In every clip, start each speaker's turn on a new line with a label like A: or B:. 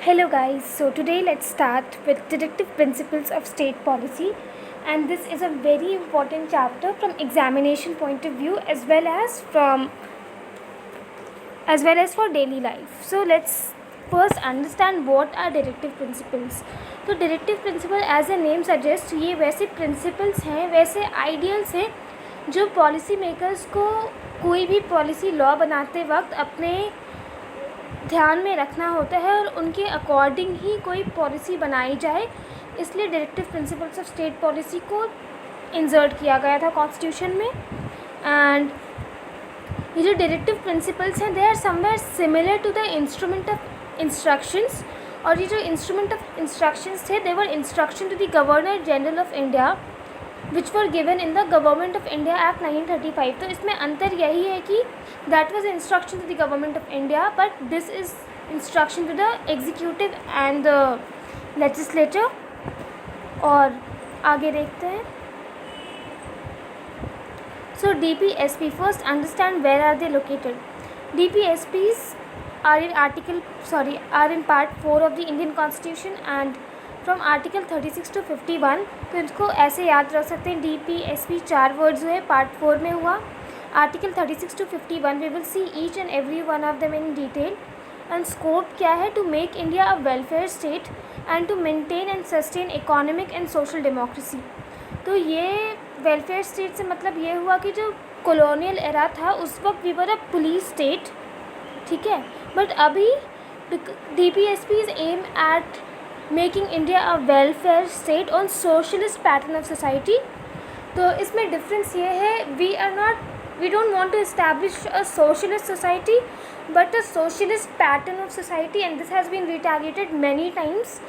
A: Hello guys, so today let's start with directive principles of state policy, and this is a very important chapter from examination point of view as well as for daily life. So let's first understand what are directive principles. तो directive principle as a name suggests ये वैसे principles हैं, वैसे ideals हैं जो policy makers को कोई भी policy law बनाते वक्त अपने ध्यान में रखना होता है और उनके अकॉर्डिंग ही कोई पॉलिसी बनाई जाए, इसलिए directive principles of state policy को इंसर्ट किया गया था कॉन्स्टिट्यूशन में। एंड ये जो डायरेक्टिव प्रिंसिपल्स हैं they are somewhere similar to the instrument of instructions, और ये जो इंस्ट्रूमेंट ऑफ इंस्ट्रक्शंस थे they were instruction to the governor general of India which were given in the government of India act 1935। तो इसमें अंतर यही है कि that was instruction to the government of India but this is instruction to the executive and the legislature. और आगे देखते हैं। So DPSP, first understand where are they located. DPSPs are in part 4 of the Indian Constitution and from article 36 to 51। तो इसको ऐसे याद रख सकते हैं, DPSP 4 वर्ड्स हुए, पार्ट 4 में हुआ। Article 36 to 51 we will see each and every one of them in detail. And scope क्या है? To make India a welfare state and to maintain and sustain economic and social democracy. तो ये welfare state से मतलब ये हुआ कि जो कॉलोनियल एरा था उस वक्त we were a police state, ठीक है, बट अभी DPSPs aim at making India a welfare state on socialist pattern of society. तो इसमें डिफरेंस ये है, we don't want to establish a socialist society but a socialist pattern of society, and this has been retargeted many times.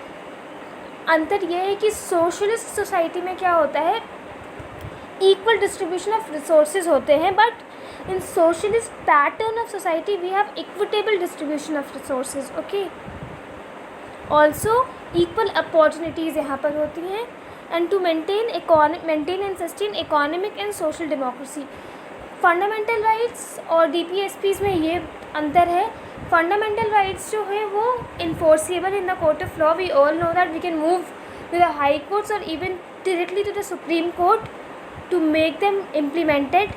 A: अंतर ये है कि socialist society में क्या होता है, इक्वल डिस्ट्रीब्यूशन ऑफ रिसोर्सेज होते हैं, but in socialist pattern of society we have equitable distribution of resources, okay. Also equal opportunities यहाँ पर होती हैं। And to maintain and sustain economic and social democracy. Fundamental rights और DPSPs में ये अंतर है। फंडामेंटल राइट्स जो है वो enforceable in the court of law. We all know that we can move to the high courts और even directly to the supreme court to make them implemented,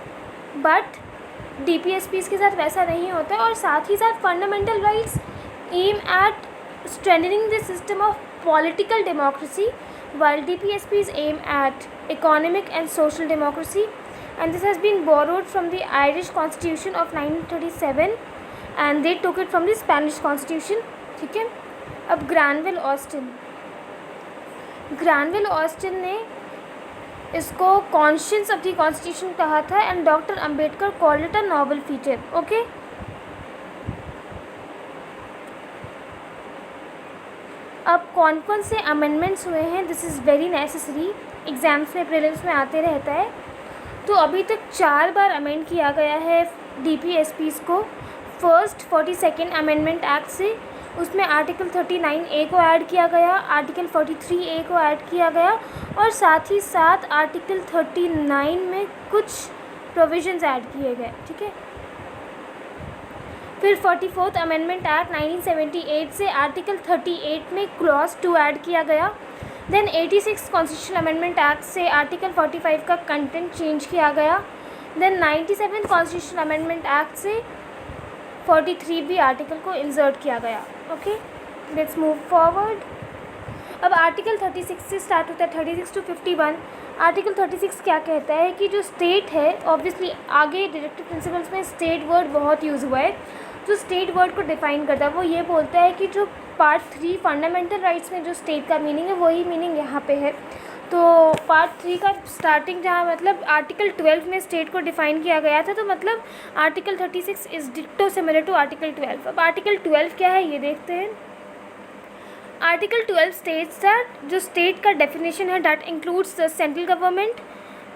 A: but DPSPs के साथ वैसा नहीं होता। और साथ ही साथ fundamental rights aim at strengthening the system of political democracy while DPSPs aim at economic and social democracy, and this has been borrowed from the Irish Constitution of 1937 and they took it from the Spanish Constitution, ठीक है। अब Granville Austin ने इसको conscience of the constitution कहा था and doctor Ambedkar called it a noble feature, okay. अब कौन से अमेंडमेंट्स हुए हैं, this is very necessary, exams में प्रीलिम्स में आते रहता है। तो अभी तक 4 बार अमेंड किया गया है DPSPs को। फर्स्ट 42nd अमेंडमेंट एक्ट से, उसमें आर्टिकल 39A को ऐड किया गया, आर्टिकल 43A को ऐड किया गया और साथ ही साथ आर्टिकल 39 में कुछ प्रोविजंस ऐड किए गए, ठीक है। फिर 44th अमेंडमेंट एक्ट 1978 से आर्टिकल 38 में क्लॉज 2 ऐड किया गया। देन 86 कॉन्स्टिट्यूशनल अमेंडमेंट एक्ट से आर्टिकल 45 का कंटेंट चेंज किया गया। देन 97 कॉन्स्टिट्यूशनल अमेंडमेंट एक्ट से 43 भी आर्टिकल को इंसर्ट किया गया, ओके। Let's move forward. अब आर्टिकल 36 से स्टार्ट होता है, 36 to 51। आर्टिकल 36 क्या कहता है कि जो स्टेट है, ऑब्वियसली आगे डायरेक्टिव प्रिंसिपल्स में स्टेट वर्ड बहुत यूज़ हुआ है, जो स्टेट वर्ड को डिफाइन करता है वो ये बोलता है कि जो पार्ट 3 फंडामेंटल राइट्स में जो स्टेट का मीनिंग है वही मीनिंग यहाँ पे है। तो पार्ट 3 का स्टार्टिंग जहाँ मतलब आर्टिकल 12 में स्टेट को डिफाइन किया गया था, तो मतलब आर्टिकल 36 इज़ डिक्टो सिमिलर टू आर्टिकल 12। अब आर्टिकल 12 क्या है ये देखते हैं। आर्टिकल 12 स्टेट्स दैट जो स्टेट का डेफिनेशन है that includes the central government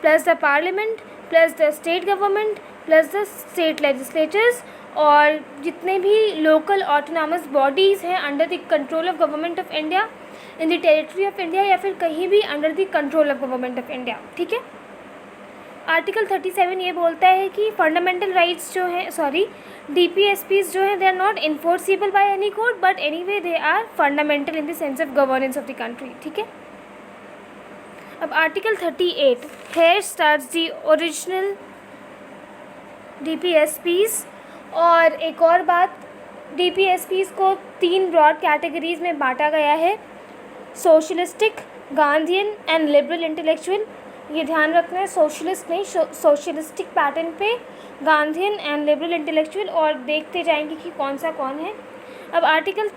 A: plus the parliament plus the state government plus the state legislatures और जितने भी लोकल ऑटोनॉमस बॉडीज़ हैं under the control of government of India in the territory of India या फिर कहीं भी under the control of government of India, ठीक है। आर्टिकल 37 ये बोलता है कि फंडामेंटल राइट्स जो हैं, सॉरी, DPSPs जो हैं, they are not enforceable by any court, but anyway they are fundamental in the sense of governance of the country. ठीक है. अब article 38, here starts the original DPSPs. और एक और बात, DPSPs को 3 ब्रॉड कैटेगरीज में बांटा गया है, socialistic, Gandhian and liberal intellectual. ये ध्यान रखना है, सोशलिस्ट नहीं, सोशलिस्टिक पैटर्न पे, गांधीयन एंड लिबरल इंटेलेक्चुअल, और देखते जाएंगे कि कौन सा कौन है. अब article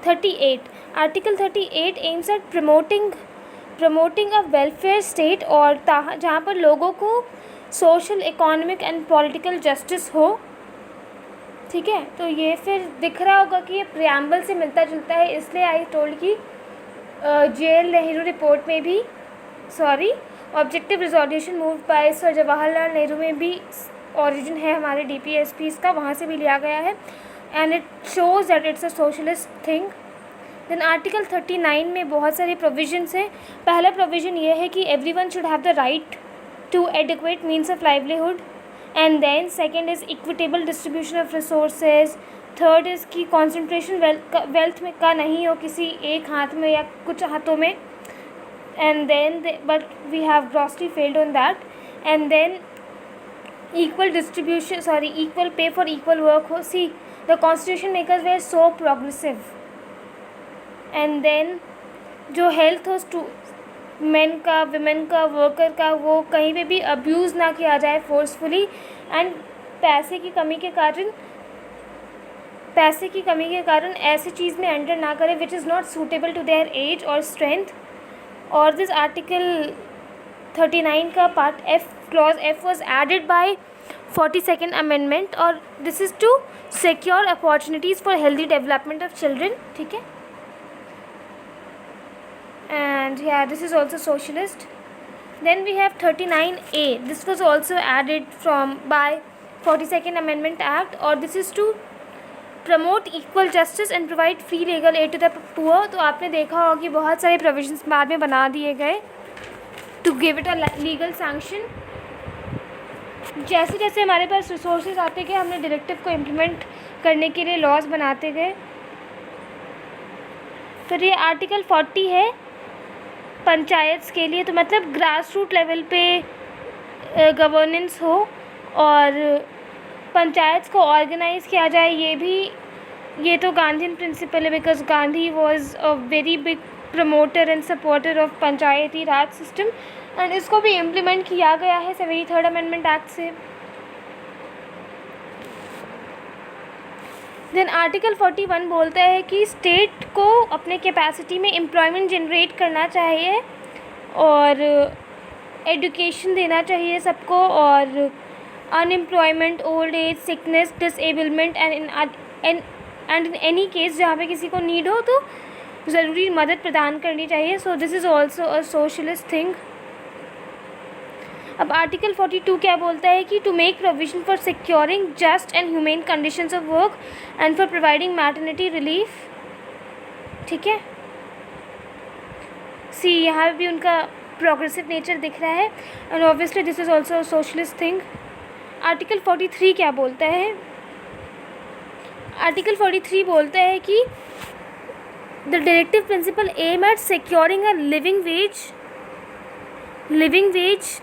A: 38, article 38 aims at promoting a welfare state, और जहाँ पर लोगों को social, economic and political justice हो. ठीक है. तो ये फिर दिख रहा होगा कि ये प्रियम्बल से मिलता जुलता है, इसलिए आई टोल्ड कि जेएल नेहरू रिपोर्ट में भी, sorry, objective resolution move by sir Jawaharlal Nehru में भी ओरिजिन है हमारे DPSPs का, वहाँ से भी लिया गया है, and it shows that it's a socialist thing. Then article 39 में बहुत सारे प्रोविजंस हैं. पहला प्रोविज़न ये है कि everyone should have the right to adequate means of livelihood, and then second is equitable distribution of resources. Third is कि concentration wealth में का नहीं हो किसी एक हाथ में या कुछ हाथों में, and then but we have grossly failed on that. And then equal distribution, sorry, equal pay for equal work हो. See, the constitution makers were so progressive. And then जो हेल्थ हो मेन का, विमेन का, worker का, वो कहीं पे भी अब्यूज़ ना किया जाए फोर्सफुली, एंड पैसे की कमी के कारण ऐसी चीज़ में एंटर ना करें which is not suitable to their age और स्ट्रेंथ. और दिस आर्टिकल 39 का part F, clause F was added by 42nd amendment, और this is to secure opportunities for healthy development of children. ठीक है. And yeah, this is also socialist. Then we have 39A. This was also added by 42nd Amendment Act, or this is to promote equal justice and provide free legal aid to the poor. तो आपने देखा होगा कि बहुत सारे provisions बाद में बना दिए गए to give it a legal sanction. जैसे जैसे हमारे पास रिसोर्सेज आते गए, हमने डायरेक्टिव को इम्प्लीमेंट करने के लिए लॉज बनाते गए. फिर ये आर्टिकल 40 है पंचायत के लिए, तो मतलब ग्रास रूट लेवल पे गवर्नेंस हो और पंचायत को ऑर्गेनाइज़ किया जाए. ये तो गांधीन प्रिंसिपल है, because Gandhi was a very big promoter and supporter of Panchayati Raj system, and इसको भी इम्प्लीमेंट किया गया है 73rd अमेंडमेंट एक्ट से. देन आर्टिकल 41 बोलता है कि स्टेट को अपने कैपेसिटी में एम्प्लॉयमेंट जनरेट करना चाहिए और एजुकेशन देना चाहिए सबको, और unemployment, old age, sickness, disablement and in any case जहाँ पे किसी को नीड हो तो ज़रूरी मदद प्रदान करनी चाहिए. So this is also a socialist thing. अब आर्टिकल 42 क्या बोलता है कि to make provision for securing just and humane conditions of work and for providing maternity relief. ठीक है. सी यहाँ भी उनका प्रोग्रेसिव नेचर दिख रहा है, and obviously this is also socialist thing. Article 43 क्या बोलता है? आर्टिकल 43 बोलता है कि the directive principle aim at securing a living wage,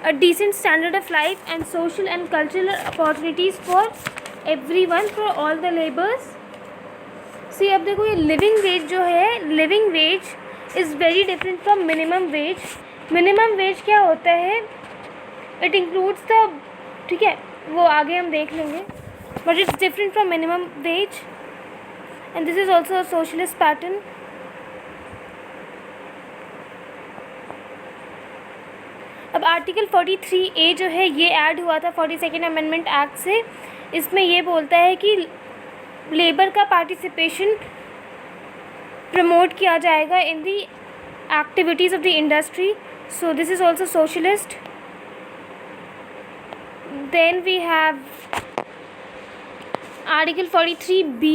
A: a decent standard of life and social and cultural opportunities for everyone, for all the laborers. See, अब देखो ये living veg जो है, living veg is very different from minimum wage. Minimum wage क्या होता है? It includes the, ठीक है, वो आगे हम देख लेंगे, but it's different from minimum wage, and this is also a socialist pattern. अब आर्टिकल 43A जो है ये ऐड हुआ था 42nd अमेंडमेंट एक्ट से. इसमें ये बोलता है कि लेबर का पार्टिसिपेशन प्रमोट किया जाएगा in the activities of the industry. So this is also socialist. Then we have article 43B,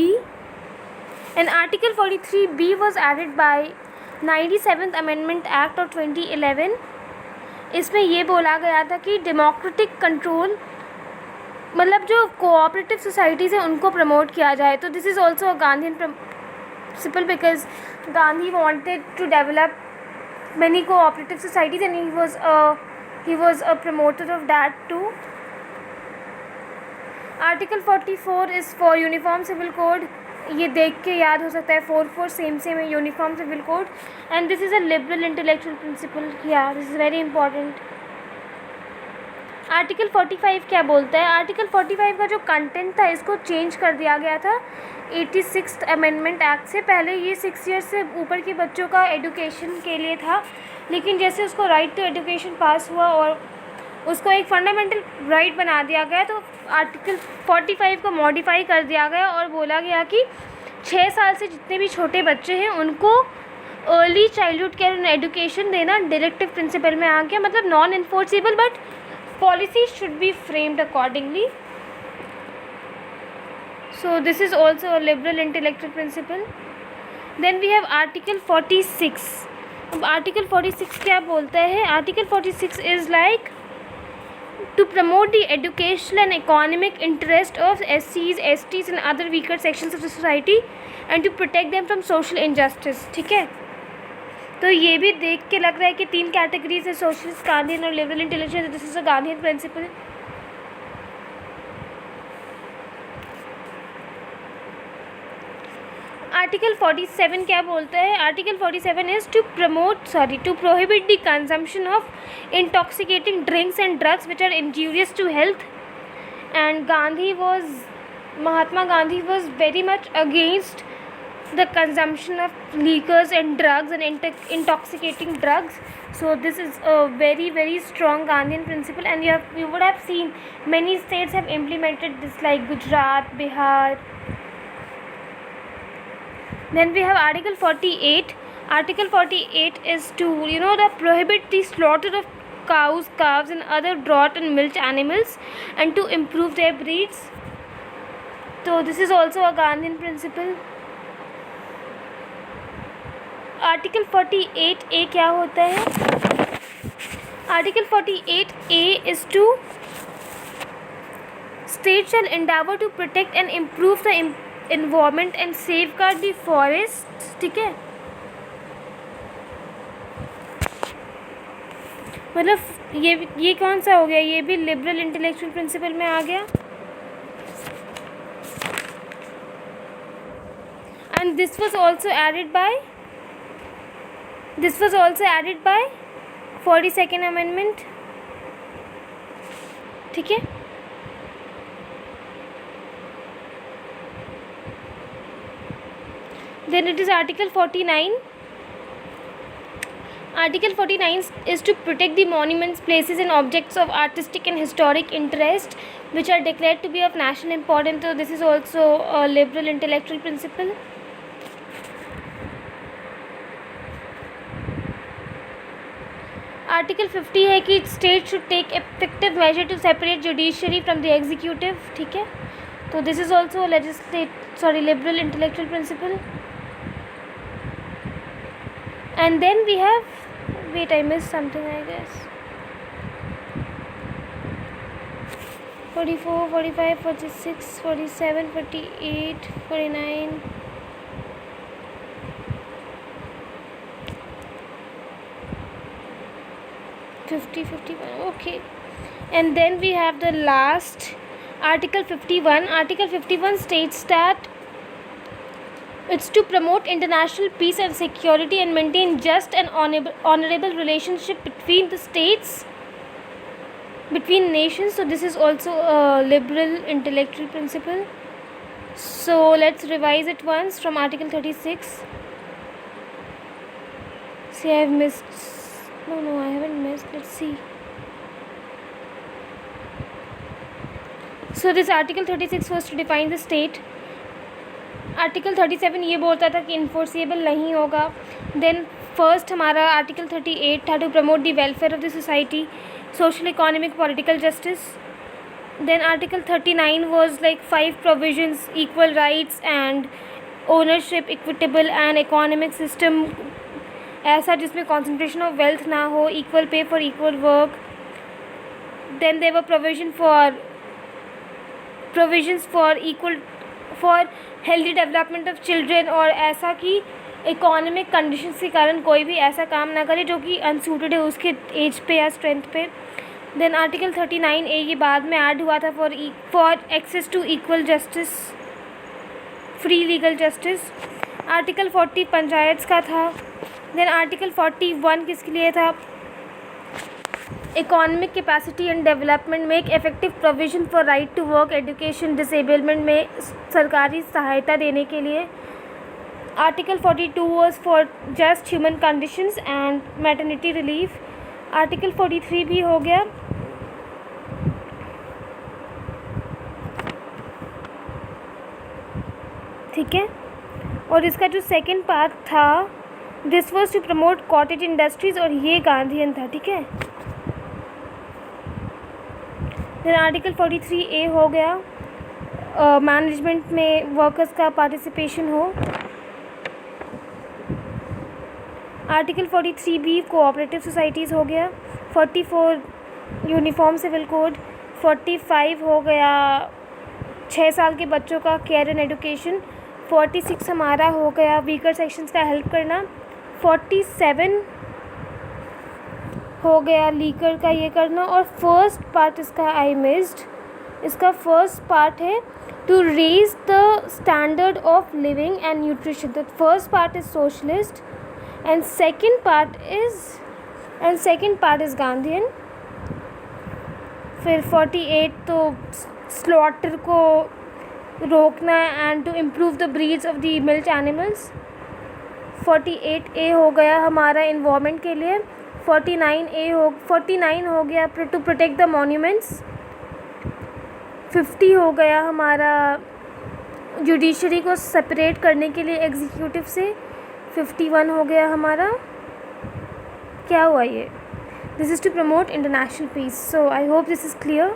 A: and article 43B was added by 97th Amendment Act of 2011. इसमें ये बोला गया था कि डेमोक्रेटिक कंट्रोल, मतलब जो कोऑपरेटिव सोसाइटीज़ हैं उनको प्रमोट किया जाए. तो this is also a Gandhian principle because Gandhi wanted to develop many cooperative societies and he was a promoter of that too. Article 44 is for uniform civil code. ये देख के याद हो सकता है 4 सेम है uniform civil code. And this is a liberal intellectual principle. या this is very important. Article 45 क्या बोलता है? आर्टिकल 45 का जो कंटेंट था इसको चेंज कर दिया गया था 86th अमेंडमेंट एक्ट से. पहले ये 6 ईयर्स से ऊपर के बच्चों का एजुकेशन के लिए था, लेकिन जैसे उसको राइट टू एजुकेशन पास हुआ और उसको एक फंडामेंटल राइट बना दिया गया, तो आर्टिकल 45 को मॉडिफाई कर दिया गया और बोला गया कि 6 साल से जितने भी छोटे बच्चे हैं उनको early childhood care and education देना डायरेक्टिव प्रिंसिपल में आ गया. मतलब non enforceable but policy should be framed accordingly. So this is also a liberal intellectual principle. Then we have article 46. अब article 46 क्या बोलता है? article 46 is like to promote the educational and economic interest of SCs, STs and other weaker sections of the society and to protect them from social injustice. ठीक है, तो ये भी देख के लग रहा है कि 3 कैटेगरीज है, सोशलिस्ट, गांधीन और liberal intellectual. This is a Gandhian principle. Article 47 क्या बोलता है? Article 47 is to prohibit the consumption of intoxicating drinks and drugs which are injurious to health. And Mahatma Gandhi was very much against the consumption of liquors and drugs and intoxicating drugs. So this is a very very strong Gandhian principle, and you would have seen many states have implemented this like Gujarat, Bihar. Then we have article 48. Article 48 is to the prohibit the slaughter of cows, calves and other draught and milk animals and to improve their breeds. So this is also a Gandhian principle. Article 48A क्या होता है? Article 48A is to state shall endeavour to protect and improve the environment and safeguard the forest. ठीक है, मतलब ये कौन सा हो गया? ये भी लिबरल इंटेलेक्चुअल प्रिंसिपल में आ गया. And this was also added by 42nd amendment. ठीक है, then it is article 49. Article 49 is to protect the monuments, places and objects of artistic and historic interest which are declared to be of national importance. So this is also a liberal intellectual principle. Article 50 है कि state should take effective measure to separate judiciary from the executive. ठीक है, तो this is also liberal intellectual principle. And then we have I missed something I guess. 44, 45, 46, 47, 48, 49. Okay, and then we have the last article 51. Article 51 states that it's to promote international peace and security and maintain just and honorable relationship between the states, between nations. So this is also a liberal intellectual principle. So let's revise it once from article 36. See, I have missed. No, I haven't missed. Let's see. So this article 36 was to define the state. Article 37 ये बोलता था कि enforceable नहीं होगा. Then first हमारा article 38 था to promote the welfare of the society, social, economic, political justice. Then article 39 was like 5 provisions, equal rights and ownership, equitable and economic system ऐसा जिसमें कॉन्सेंट्रेशन ऑफ वेल्थ ना हो, equal pay for equal work, then there were provisions for healthy development of children, और ऐसा कि economic conditions के कारण कोई भी ऐसा काम ना करे जो कि अनसूटेड है उसके एज पे या स्ट्रेंथ पे। देन आर्टिकल 39A ये बाद में ऐड हुआ था for access to equal justice, free legal justice. Article 40 panchayat का था। देन आर्टिकल 41 किसके लिए था? Economic capacity and development, make effective provision for right to work, education, disablement में सरकारी सहायता देने के लिए। Article 42 was for just human conditions and maternity relief. Article 43 भी हो गया। ठीक है, और इसका जो सेकंड पार्ट था this was to promote cottage industries, और ये गांधीयन था। ठीक है, देन आर्टिकल 43A हो गया, मैनेजमेंट में वर्कर्स का पार्टिसिपेशन हो। आर्टिकल 43B कोऑपरेटिव सोसाइटीज़ हो गया। 44 यूनिफॉर्म सिविल कोड। 45 हो गया 6 साल के बच्चों का केयर एंड एजुकेशन। 46 हमारा हो गया वीकर सेक्शंस का हेल्प करना। 47 हो गया लीकर का ये करना। और फर्स्ट पार्ट इसका आई मिस्ड, इसका फर्स्ट पार्ट है to raise the standard of living and nutrition. The first part is socialist and second part is Gandhian. फिर 48 तो स्लॉटर को रोकना and to improve the breeds of the milk animals. 48A हो गया हमारा environment के लिए। 49 हो गया टू प्रोटेक्ट द मॉन्यूमेंट्स। 50 हो गया हमारा जुडिशरी को सेपरेट करने के लिए एग्जीक्यूटिव से। 51 हो गया हमारा, क्या हुआ ये, this is to promote international peace. So I hope this is clear.